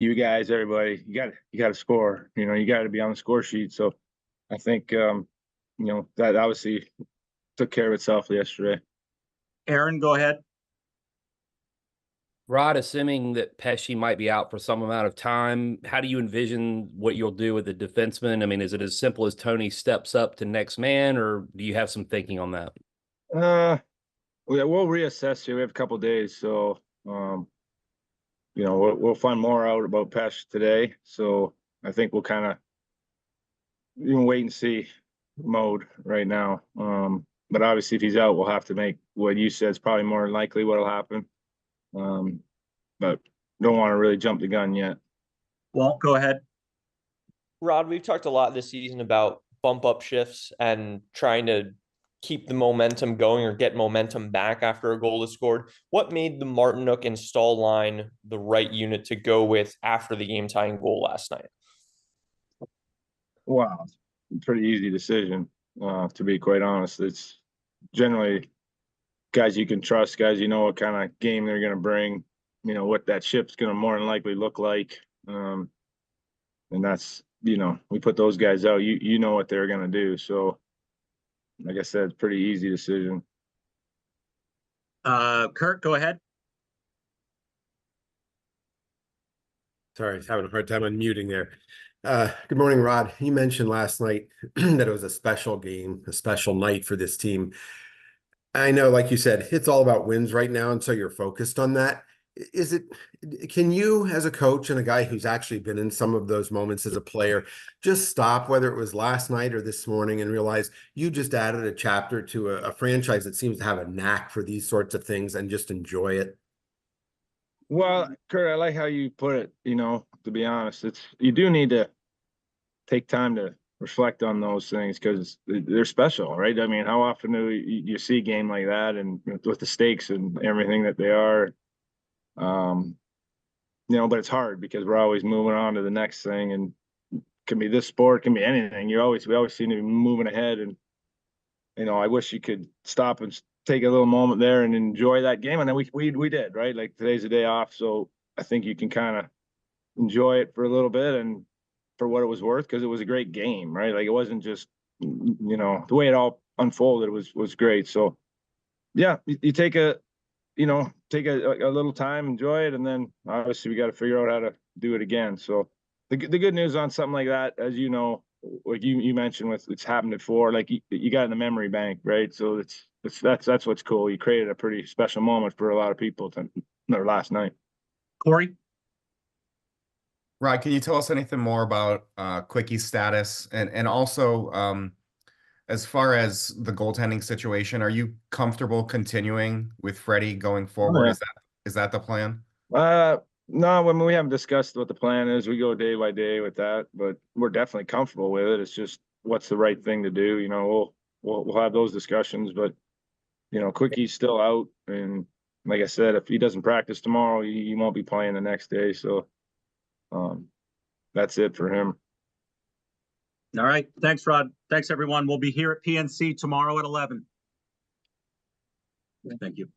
you guys, everybody, you got to score. You got to be on the score sheet. So I think that obviously took care of itself yesterday. Aaron, go ahead. Rod, assuming that Pesci might be out for some amount of time, how do you envision what you'll do with the defenseman? I mean, is it as simple as Tony steps up to next man, or do you have some thinking on that? We'll reassess here. We have a couple of days, so we'll find more out about Pesci today. So I think we'll kind of wait and see mode right now. But obviously, if he's out, we'll have to make what you said is probably more likely what'll happen. But don't want to really jump the gun yet. Walt, go ahead. Rod, we've talked a lot this season about bump up shifts and trying to keep the momentum going or get momentum back after a goal is scored. What made the Martinook and Stahl line the right unit to go with after the game tying goal last night? Wow, pretty easy decision, to be quite honest. It's generally guys you can trust, guys you know what kind of game they're going to bring, what that ship's going to more than likely look like. And that's, we put those guys out, you know what they're going to do. So, like I said, it's pretty easy decision. Kurt, go ahead. Sorry, I was having a hard time unmuting there. Good morning, Rod. You mentioned last night that it was a special game, a special night for this team. I know, like you said, it's all about wins right now, and so you're focused on that. Can you, as a coach and a guy who's actually been in some of those moments as a player, just stop, whether it was last night or this morning, and realize you just added a chapter to a franchise that seems to have a knack for these sorts of things, and just enjoy it? Well, Kurt, I like how you put it, to be honest. You do need to take time to reflect on those things because they're special, right? I mean, how often do you see a game like that, and with the stakes and everything that they are? But it's hard because we're always moving on to the next thing, and it can be this sport, it can be anything. We always seem to be moving ahead, and I wish you could stop and take a little moment there and enjoy that game. And then we did, right? Like today's a day off, so I think you can kind of enjoy it for a little bit and for what it was worth, because it was a great game, right? Like it wasn't just the way it all unfolded was great. So yeah, you take a little time, enjoy it, and then obviously we got to figure out how to do it again. So the good news on something like that, as you know, like you mentioned, with it's happened before, like you got in the memory bank, right? So that's what's cool. You created a pretty special moment for a lot of people last night. Corey? Rod, can you tell us anything more about Quickie's status, and also as far as the goaltending situation, are you comfortable continuing with Freddie going forward? Yeah. Is that the plan? No, we haven't discussed what the plan is. We go day by day with that, but we're definitely comfortable with it. It's just what's the right thing to do. We'll have those discussions, but Quickie's still out, and like I said, if he doesn't practice tomorrow, he won't be playing the next day. So that's it for him. All right. Thanks, Rod. Thanks, everyone. We'll be here at PNC tomorrow at 11. Thank you.